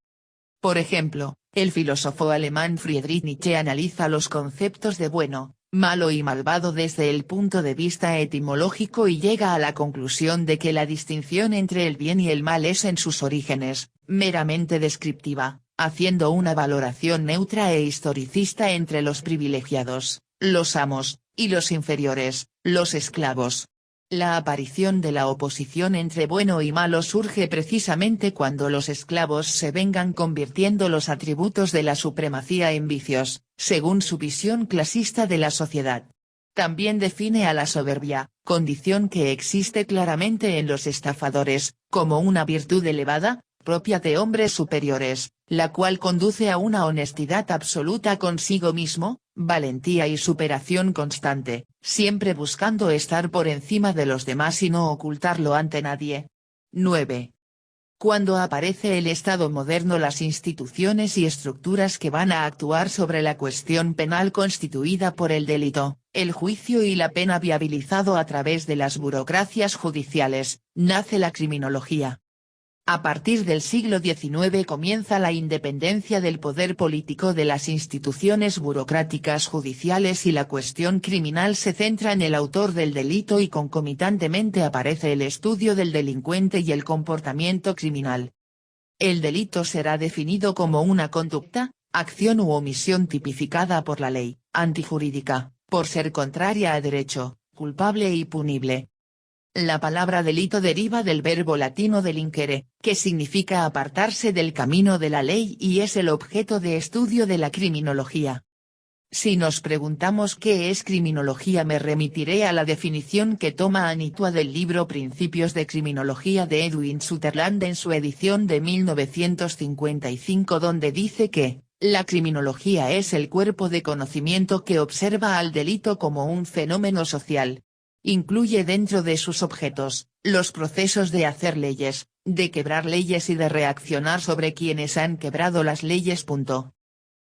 Por ejemplo, el filósofo alemán Friedrich Nietzsche analiza los conceptos de bueno, malo y malvado desde el punto de vista etimológico y llega a la conclusión de que la distinción entre el bien y el mal es en sus orígenes, meramente descriptiva, haciendo una valoración neutra e historicista entre los privilegiados, los amos, y los inferiores, los esclavos. La aparición de la oposición entre bueno y malo surge precisamente cuando los esclavos se vengan convirtiendo los atributos de la supremacía en vicios, según su visión clasista de la sociedad. También define a la soberbia, condición que existe claramente en los estafadores, como una virtud elevada, propia de hombres superiores, la cual conduce a una honestidad absoluta consigo mismo, valentía y superación constante, siempre buscando estar por encima de los demás y no ocultarlo ante nadie. 9. Cuando aparece el Estado moderno, las instituciones y estructuras que van a actuar sobre la cuestión penal constituida por el delito, el juicio y la pena viabilizado a través de las burocracias judiciales, nace la criminología. A partir del siglo XIX comienza la independencia del poder político de las instituciones burocráticas judiciales y la cuestión criminal se centra en el autor del delito y concomitantemente aparece el estudio del delincuente y el comportamiento criminal. El delito será definido como una conducta, acción u omisión tipificada por la ley, antijurídica, por ser contraria a derecho, culpable y punible. La palabra delito deriva del verbo latino delinquere, que significa apartarse del camino de la ley y es el objeto de estudio de la criminología. Si nos preguntamos qué es criminología, me remitiré a la definición que toma Anitua del libro Principios de Criminología de Edwin Sutherland en su edición de 1955, donde dice que la criminología es el cuerpo de conocimiento que observa al delito como un fenómeno social. Incluye dentro de sus objetos, los procesos de hacer leyes, de quebrar leyes y de reaccionar sobre quienes han quebrado las leyes.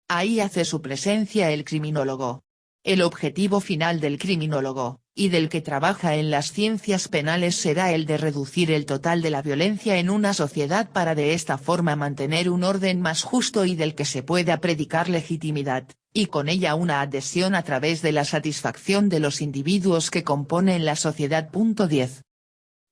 Ahí hace su presencia el criminólogo. El objetivo final del criminólogo, y del que trabaja en las ciencias penales, será el de reducir el total de la violencia en una sociedad para de esta forma mantener un orden más justo y del que se pueda predicar legitimidad, y con ella una adhesión a través de la satisfacción de los individuos que componen la sociedad. 10.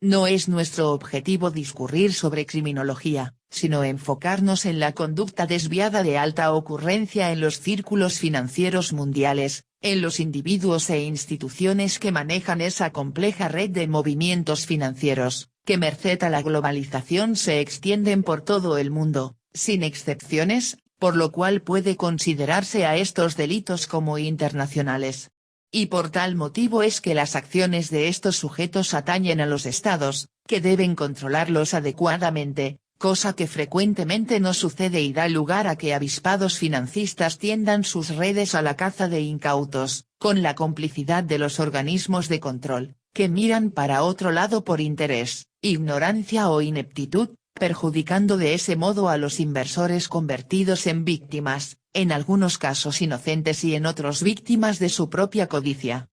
No es nuestro objetivo discurrir sobre criminología, sino enfocarnos en la conducta desviada de alta ocurrencia en los círculos financieros mundiales, en los individuos e instituciones que manejan esa compleja red de movimientos financieros, que merced a la globalización se extienden por todo el mundo, sin excepciones, por lo cual puede considerarse a estos delitos como internacionales. Y por tal motivo es que las acciones de estos sujetos atañen a los estados, que deben controlarlos adecuadamente, cosa que frecuentemente no sucede y da lugar a que avispados financistas tiendan sus redes a la caza de incautos, con la complicidad de los organismos de control, que miran para otro lado por interés, ignorancia o ineptitud, perjudicando de ese modo a los inversores convertidos en víctimas, en algunos casos inocentes y en otros víctimas de su propia codicia.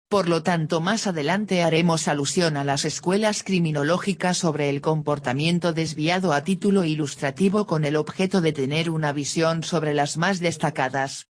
Por lo tanto, más adelante haremos alusión a las escuelas criminológicas sobre el comportamiento desviado a título ilustrativo con el objeto de tener una visión sobre las más destacadas.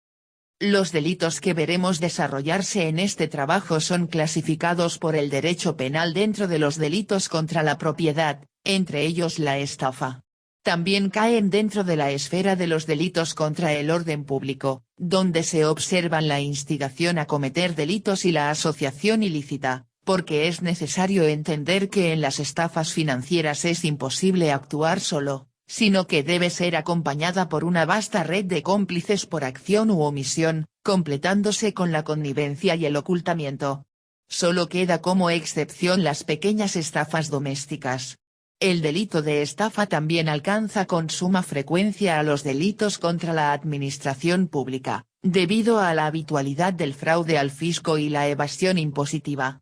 Los delitos que veremos desarrollarse en este trabajo son clasificados por el derecho penal dentro de los delitos contra la propiedad, entre ellos la estafa. También caen dentro de la esfera de los delitos contra el orden público, donde se observan la instigación a cometer delitos y la asociación ilícita, porque es necesario entender que en las estafas financieras es imposible actuar solo, sino que debe ser acompañada por una vasta red de cómplices por acción u omisión, completándose con la connivencia y el ocultamiento. Solo queda como excepción las pequeñas estafas domésticas. El delito de estafa también alcanza con suma frecuencia a los delitos contra la administración pública, debido a la habitualidad del fraude al fisco y la evasión impositiva.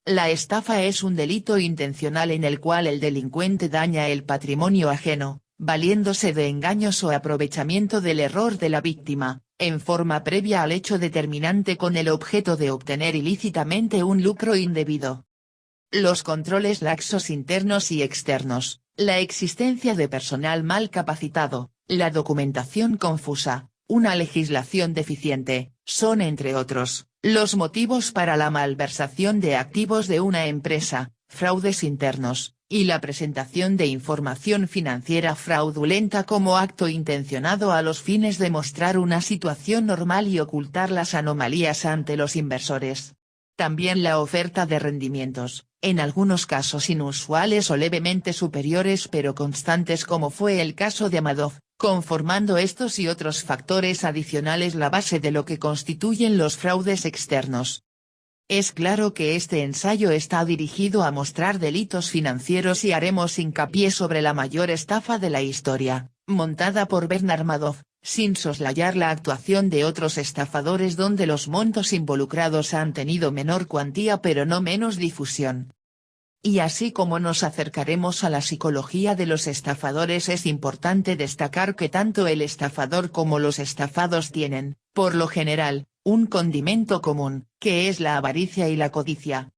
La estafa es un delito intencional en el cual el delincuente daña el patrimonio ajeno, valiéndose de engaños o aprovechamiento del error de la víctima, en forma previa al hecho determinante con el objeto de obtener ilícitamente un lucro indebido. Los controles laxos internos y externos, la existencia de personal mal capacitado, la documentación confusa, una legislación deficiente, son entre otros, los motivos para la malversación de activos de una empresa, fraudes internos, y la presentación de información financiera fraudulenta como acto intencionado a los fines de mostrar una situación normal y ocultar las anomalías ante los inversores. También la oferta de rendimientos, en algunos casos inusuales o levemente superiores pero constantes como fue el caso de Madoff, conformando estos y otros factores adicionales la base de lo que constituyen los fraudes externos. Es claro que este ensayo está dirigido a mostrar delitos financieros y haremos hincapié sobre la mayor estafa de la historia, montada por Bernard Madoff, sin soslayar la actuación de otros estafadores donde los montos involucrados han tenido menor cuantía pero no menos difusión. Y así como nos acercaremos a la psicología de los estafadores, es importante destacar que tanto el estafador como los estafados tienen, por lo general, un condimento común, que es la avaricia y la codicia.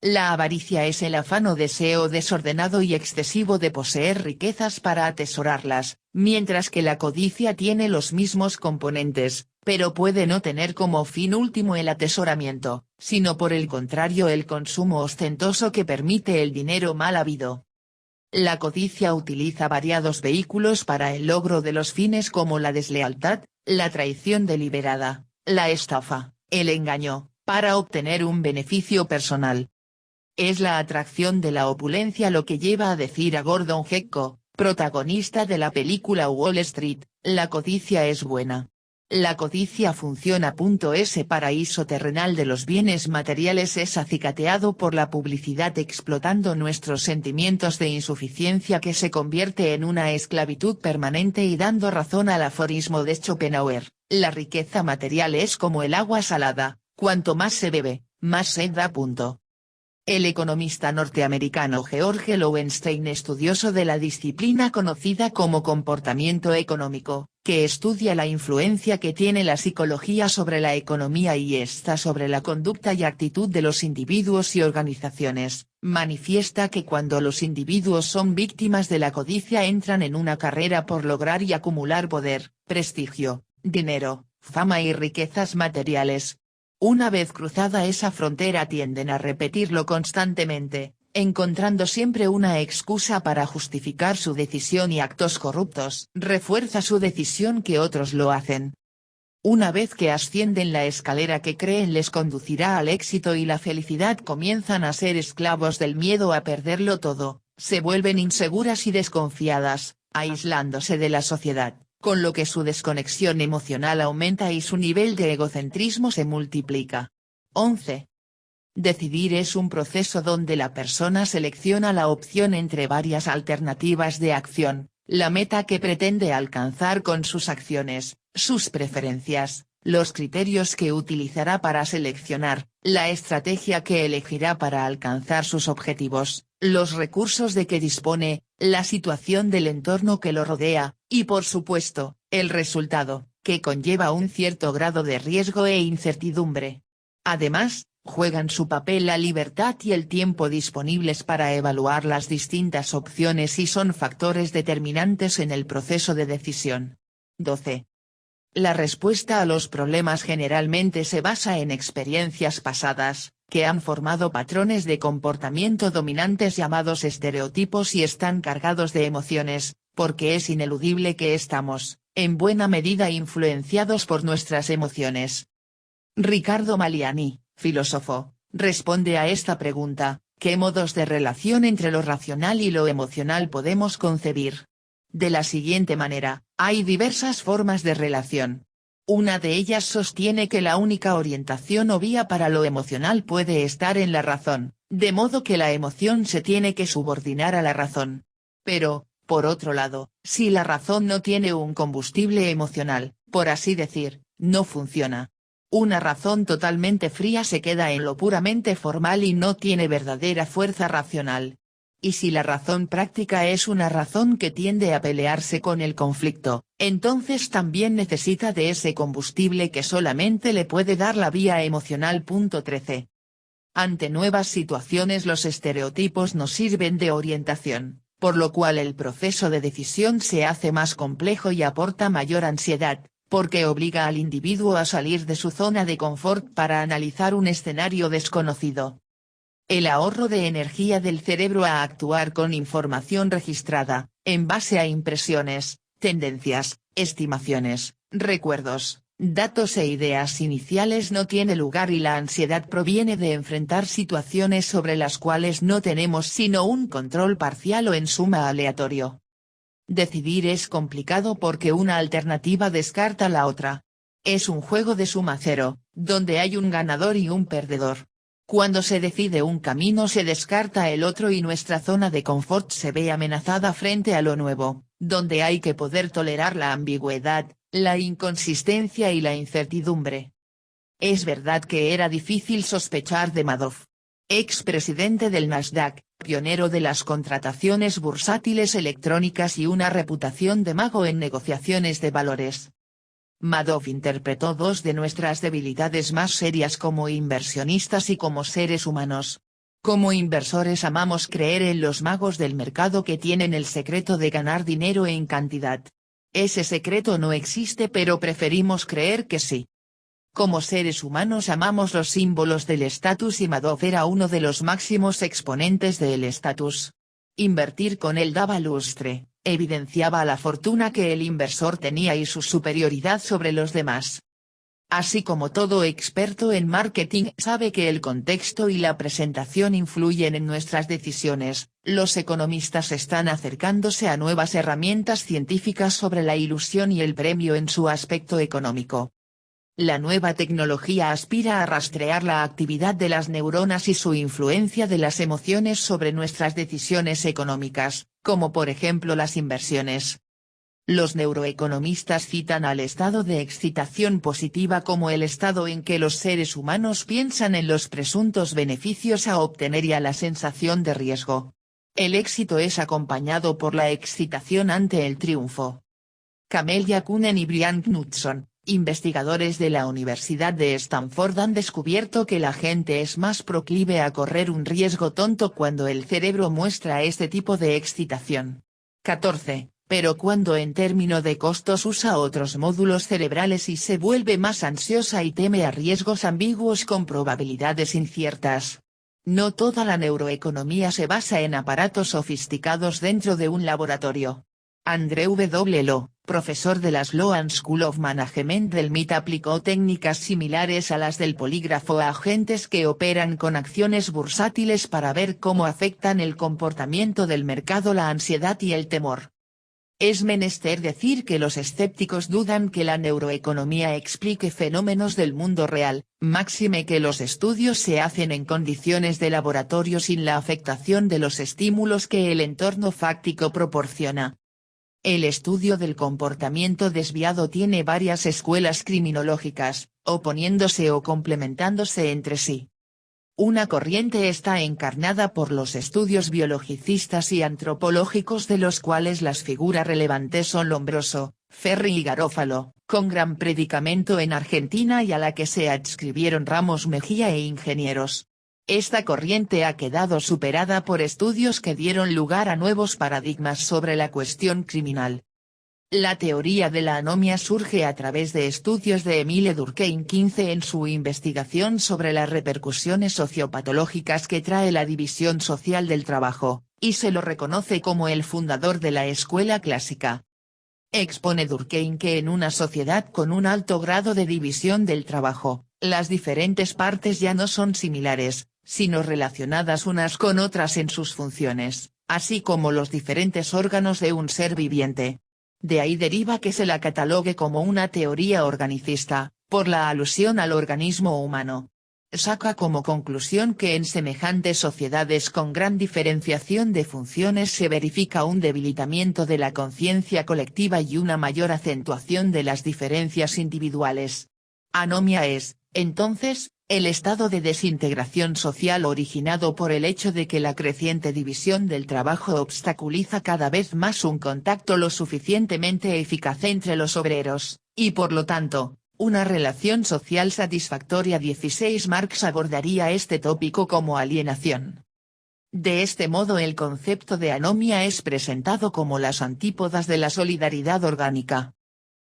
La avaricia es el afán o deseo desordenado y excesivo de poseer riquezas para atesorarlas, mientras que la codicia tiene los mismos componentes, pero puede no tener como fin último el atesoramiento, sino por el contrario el consumo ostentoso que permite el dinero mal habido. La codicia utiliza variados vehículos para el logro de los fines como la deslealtad, la traición deliberada, la estafa, el engaño, para obtener un beneficio personal. Es la atracción de la opulencia lo que lleva a decir a Gordon Gekko, protagonista de la película Wall Street, la codicia es buena. La codicia funciona. Ese paraíso terrenal de los bienes materiales es acicateado por la publicidad explotando nuestros sentimientos de insuficiencia que se convierte en una esclavitud permanente y dando razón al aforismo de Schopenhauer, la riqueza material es como el agua salada, cuanto más se bebe, más sed da. El economista norteamericano George Lowenstein, estudioso de la disciplina conocida como comportamiento económico, que estudia la influencia que tiene la psicología sobre la economía y esta sobre la conducta y actitud de los individuos y organizaciones, manifiesta que cuando los individuos son víctimas de la codicia entran en una carrera por lograr y acumular poder, prestigio, dinero, fama y riquezas materiales. Una vez cruzada esa frontera tienden a repetirlo constantemente, encontrando siempre una excusa para justificar su decisión y actos corruptos. Refuerza su decisión que otros lo hacen. Una vez que ascienden la escalera que creen les conducirá al éxito y la felicidad, comienzan a ser esclavos del miedo a perderlo todo, se vuelven inseguras y desconfiadas, aislándose de la sociedad, con lo que su desconexión emocional aumenta y su nivel de egocentrismo se multiplica. 11. Decidir es un proceso donde la persona selecciona la opción entre varias alternativas de acción, la meta que pretende alcanzar con sus acciones, sus preferencias, los criterios que utilizará para seleccionar, la estrategia que elegirá para alcanzar sus objetivos, los recursos de que dispone, la situación del entorno que lo rodea, y por supuesto, el resultado, que conlleva un cierto grado de riesgo e incertidumbre. Además, juegan su papel la libertad y el tiempo disponibles para evaluar las distintas opciones y son factores determinantes en el proceso de decisión. 12. La respuesta a los problemas generalmente se basa en experiencias pasadas, que han formado patrones de comportamiento dominantes llamados estereotipos y están cargados de emociones, porque es ineludible que estamos, en buena medida, influenciados por nuestras emociones. Riccardo Maliani, filósofo, responde a esta pregunta: ¿qué modos de relación entre lo racional y lo emocional podemos concebir? De la siguiente manera, hay diversas formas de relación. Una de ellas sostiene que la única orientación o vía para lo emocional puede estar en la razón, de modo que la emoción se tiene que subordinar a la razón. Pero, por otro lado, si la razón no tiene un combustible emocional, por así decir, no funciona. Una razón totalmente fría se queda en lo puramente formal y no tiene verdadera fuerza racional. Y si la razón práctica es una razón que tiende a pelearse con el conflicto, entonces también necesita de ese combustible que solamente le puede dar la vía emocional. 13. Ante nuevas situaciones los estereotipos nos sirven de orientación, por lo cual el proceso de decisión se hace más complejo y aporta mayor ansiedad, porque obliga al individuo a salir de su zona de confort para analizar un escenario desconocido. El ahorro de energía del cerebro a actuar con información registrada, en base a impresiones, tendencias, estimaciones, recuerdos, datos e ideas iniciales no tiene lugar y la ansiedad proviene de enfrentar situaciones sobre las cuales no tenemos sino un control parcial o en suma aleatorio. Decidir es complicado porque una alternativa descarta la otra. Es un juego de suma cero, donde hay un ganador y un perdedor. Cuando se decide un camino se descarta el otro y nuestra zona de confort se ve amenazada frente a lo nuevo, donde hay que poder tolerar la ambigüedad, la inconsistencia y la incertidumbre. Es verdad que era difícil sospechar de Madoff. expresidente del Nasdaq, pionero de las contrataciones bursátiles electrónicas y una reputación de mago en negociaciones de valores. Madoff interpretó dos de nuestras debilidades más serias como inversionistas y como seres humanos. Como inversores amamos creer en los magos del mercado que tienen el secreto de ganar dinero en cantidad. Ese secreto no existe, pero preferimos creer que sí. Como seres humanos amamos los símbolos del estatus y Madoff era uno de los máximos exponentes del estatus. Invertir con él daba lustre, evidenciaba la fortuna que el inversor tenía y su superioridad sobre los demás. Así como todo experto en marketing sabe que el contexto y la presentación influyen en nuestras decisiones, los economistas están acercándose a nuevas herramientas científicas sobre la ilusión y el premio en su aspecto económico. La nueva tecnología aspira a rastrear la actividad de las neuronas y su influencia de las emociones sobre nuestras decisiones económicas, como por ejemplo las inversiones. Los neuroeconomistas citan al estado de excitación positiva como el estado en que los seres humanos piensan en los presuntos beneficios a obtener y a la sensación de riesgo. El éxito es acompañado por la excitación ante el triunfo. Camelia Kunen y Brian Knudson, investigadores de la Universidad de Stanford, han descubierto que la gente es más proclive a correr un riesgo tonto cuando el cerebro muestra este tipo de excitación. 14. Pero cuando en términos de costos usa otros módulos cerebrales y se vuelve más ansiosa y teme a riesgos ambiguos con probabilidades inciertas. No toda la neuroeconomía se basa en aparatos sofisticados dentro de un laboratorio. Andrew W. Lo, profesor de la Sloan School of Management del MIT, aplicó técnicas similares a las del polígrafo a agentes que operan con acciones bursátiles para ver cómo afectan el comportamiento del mercado la ansiedad y el temor. Es menester decir que los escépticos dudan que la neuroeconomía explique fenómenos del mundo real, máxime que los estudios se hacen en condiciones de laboratorio sin la afectación de los estímulos que el entorno fáctico proporciona. El estudio del comportamiento desviado tiene varias escuelas criminológicas, oponiéndose o complementándose entre sí. Una corriente está encarnada por los estudios biologicistas y antropológicos, de los cuales las figuras relevantes son Lombroso, Ferri y Garófalo, con gran predicamento en Argentina y a la que se adscribieron Ramos Mejía e ingenieros. Esta corriente ha quedado superada por estudios que dieron lugar a nuevos paradigmas sobre la cuestión criminal. La teoría de la anomia surge a través de estudios de Emile Durkheim XV en su investigación sobre las repercusiones sociopatológicas que trae la división social del trabajo, y se lo reconoce como el fundador de la escuela clásica. Expone Durkheim que en una sociedad con un alto grado de división del trabajo, las diferentes partes ya no son similares, sino relacionadas unas con otras en sus funciones, así como los diferentes órganos de un ser viviente. De ahí deriva que se la catalogue como una teoría organicista, por la alusión al organismo humano. Saca como conclusión que en semejantes sociedades con gran diferenciación de funciones se verifica un debilitamiento de la conciencia colectiva y una mayor acentuación de las diferencias individuales. Anomia es, entonces, el estado de desintegración social originado por el hecho de que la creciente división del trabajo obstaculiza cada vez más un contacto lo suficientemente eficaz entre los obreros, y por lo tanto, una relación social satisfactoria. 16 Marx abordaría este tópico como alienación. De este modo el concepto de anomia es presentado como las antípodas de la solidaridad orgánica.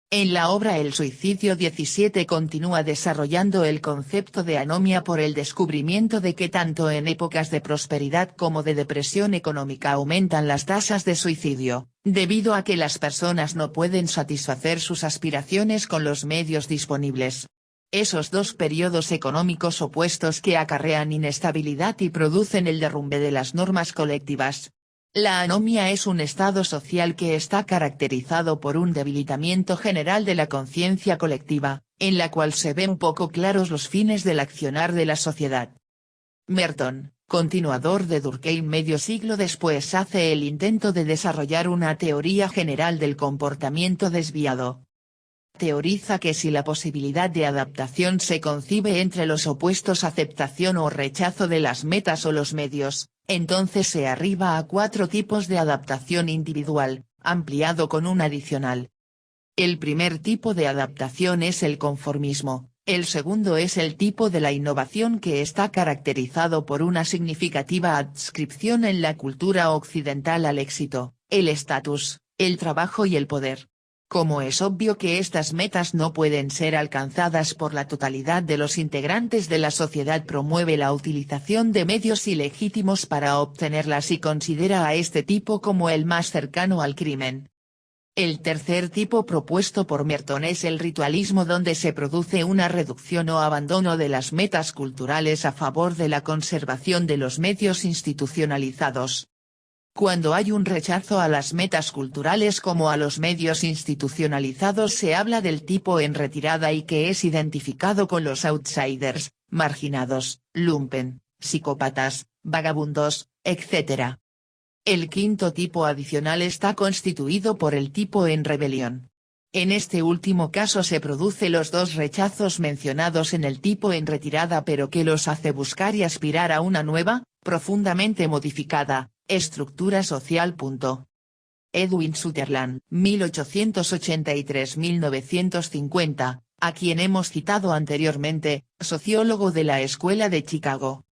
En la obra El suicidio 17 continúa desarrollando el concepto de anomia por el descubrimiento de que tanto en épocas de prosperidad como de depresión económica aumentan las tasas de suicidio, debido a que las personas no pueden satisfacer sus aspiraciones con los medios disponibles. Esos dos periodos económicos opuestos que acarrean inestabilidad y producen el derrumbe de las normas colectivas. La anomia es un estado social que está caracterizado por un debilitamiento general de la conciencia colectiva, en la cual se ven poco claros los fines del accionar de la sociedad. Merton, continuador de Durkheim medio siglo después, hace el intento de desarrollar una teoría general del comportamiento desviado. Teoriza que si la posibilidad de adaptación se concibe entre los opuestos aceptación o rechazo de las metas o los medios, entonces se arriba a 4 tipos de adaptación individual, ampliado con un adicional. El primer tipo de adaptación es el conformismo, el segundo es el tipo de la innovación que está caracterizado por una significativa adscripción en la cultura occidental al éxito, el estatus, el trabajo y el poder. Como es obvio que estas metas no pueden ser alcanzadas por la totalidad de los integrantes de la sociedad, promueve la utilización de medios ilegítimos para obtenerlas y considera a este tipo como el más cercano al crimen. El tercer tipo propuesto por Merton es el ritualismo, donde se produce una reducción o abandono de las metas culturales a favor de la conservación de los medios institucionalizados. Cuando hay un rechazo a las metas culturales como a los medios institucionalizados, se habla del tipo en retirada y que es identificado con los outsiders, marginados, lumpen, psicópatas, vagabundos, etc. El quinto tipo adicional está constituido por el tipo en rebelión. En este último caso se produce los dos rechazos mencionados en el tipo en retirada, pero que los hace buscar y aspirar a una nueva, profundamente modificada, estructura social. Edwin Sutherland, 1883-1950, a quien hemos citado anteriormente, sociólogo de la Escuela de Chicago.